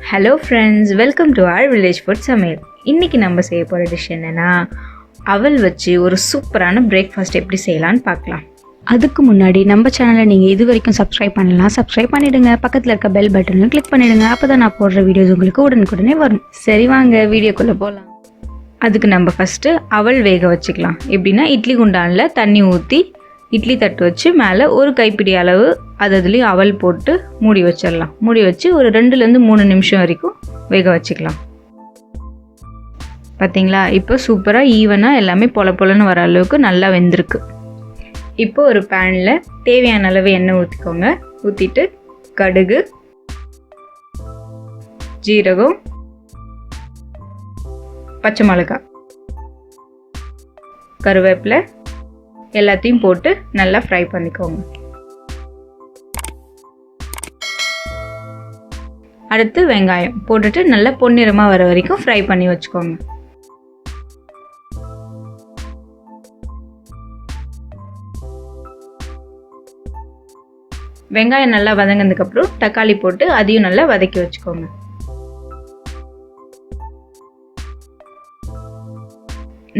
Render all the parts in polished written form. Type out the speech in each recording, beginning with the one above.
Hello friends, welcome to our village food சமையல். இன்றைக்கி நம்ம செய்ய போகிற டிஷ் என்னென்னா, அவல் வச்சு ஒரு சூப்பரான பிரேக்ஃபாஸ்ட் எப்படி செய்யலான்னு பார்க்கலாம். அதுக்கு முன்னாடி நம்ம சேனலை நீங்கள் இது வரைக்கும் சப்ஸ்கிரைப் பண்ணலாம், சப்ஸ்கிரைப் பண்ணிவிடுங்க. பக்கத்தில் இருக்க பெல் பட்டனையும் கிளிக் பண்ணிவிடுங்க. அப்போ தான் நான் போடுற வீடியோஸ் உங்களுக்கு உடனுக்குடனே வரும். சரி வாங்க வீடியோக்குள்ளே போகலாம். அதுக்கு நம்ம ஃபஸ்ட்டு அவல் வேக வச்சுக்கலாம். எப்படின்னா, இட்லி குண்டானில் தண்ணி ஊற்றி இட்லி தட்டு வச்சு மேலே ஒரு கைப்பிடி அளவு அதுலேயும் அவல் போட்டு மூடி வச்சிடலாம். மூடி வச்சு ஒரு 2-3 நிமிஷம் வரைக்கும் வேக வச்சுக்கலாம். பார்த்தீங்களா, இப்போ சூப்பராக ஈவனாக எல்லாமே பொலன்னு வர அளவுக்கு நல்லா வெந்திருக்கு. இப்போ ஒரு பேனில் தேவையான அளவு எண்ணெய் ஊற்றிக்கோங்க. ஊற்றிட்டு கடுகு, ஜீரகம், பச்சை மிளகாய், கருவேப்பிலை எல்லாத்தையும் போட்டு நல்லா ஃப்ரை பண்ணிக்கோங்க. அடுத்து வெங்காயம் போட்டுட்டு நல்லா பொன்னிறமாக வர வரைக்கும் ஃப்ரை பண்ணி வச்சுக்கோங்க. வெங்காயம் நல்லா வதங்கினதுக்கப்புறம் தக்காளி போட்டு அதையும் நல்லா வதக்கி வச்சுக்கோங்க.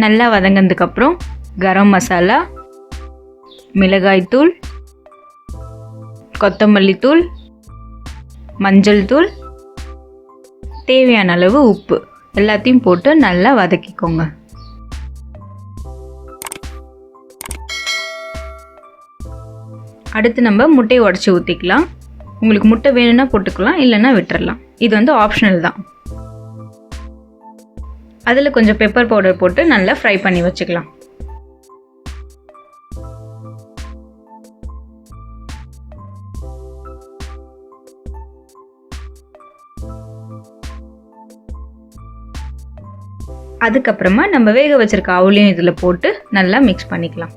நல்லா வதங்கினதுக்கப்புறம் கரம் மசாலா, மிளகாய்த்தூள், கொத்தமல்லி தூள், மஞ்சள் தூள், தேவையான அளவு உப்பு எல்லாத்தையும் போட்டு நல்லா வதக்கிக்கோங்க. அடுத்து நம்ம முட்டையை உடச்சி ஊற்றிக்கலாம். உங்களுக்கு முட்டை வேணும்னா போட்டுக்கலாம், இல்லைன்னா விட்டுறலாம். இது வந்து ஆப்ஷனல் தான். அதில் கொஞ்சம் பெப்பர் பவுடர் போட்டு நல்லா ஃப்ரை பண்ணி வச்சுக்கலாம். அதுக்கப்புறமா நம்ம வேக வச்சிருக்க அவளையும் இதில் போட்டு நல்லா மிக்ஸ் பண்ணிக்கலாம்.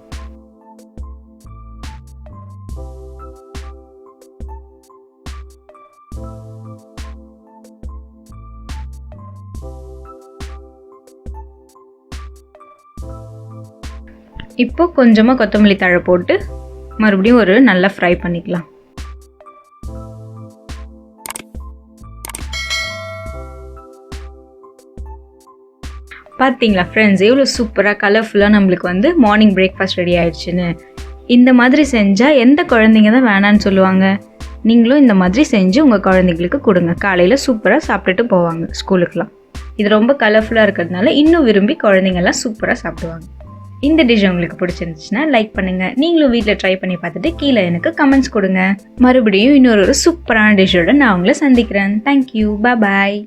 இப்போ கொஞ்சமாக கொத்தமல்லி தழை போட்டு மறுபடியும் ஒரு நல்லா ஃப்ரை பண்ணிக்கலாம். பார்த்தீங்களா ஃப்ரெண்ட்ஸ், எவ்வளோ சூப்பராக கலர்ஃபுல்லாக நம்மளுக்கு வந்து மார்னிங் பிரேக்ஃபாஸ்ட் ரெடி ஆயிடுச்சுன்னு. இந்த மாதிரி செஞ்சால் எந்த குழந்தைங்க தான் வேணான்னு சொல்லுவாங்க? நீங்களும் இந்த மாதிரி செஞ்சு உங்கள் குழந்தைங்களுக்கு கொடுங்க. காலையில் சூப்பராக சாப்பிட்டுட்டு போவாங்க ஸ்கூலுக்கெலாம். இது ரொம்ப கலர்ஃபுல்லாக இருக்கிறதுனால இன்னும் விரும்பி குழந்தைங்கள்லாம் சூப்பராக சாப்பிடுவாங்க. இந்த டிஷ் உங்களுக்கு பிடிச்சிருந்துச்சுன்னா லைக் பண்ணுங்கள். நீங்களும் வீட்டில் ட்ரை பண்ணி பார்த்துட்டு கீழே எனக்கு கமெண்ட்ஸ் கொடுங்க. மறுபடியும் இன்னொரு சூப்பரான டிஷ்ஷோட நான் உங்களை சந்திக்கிறேன். தேங்க்யூ, பாய்.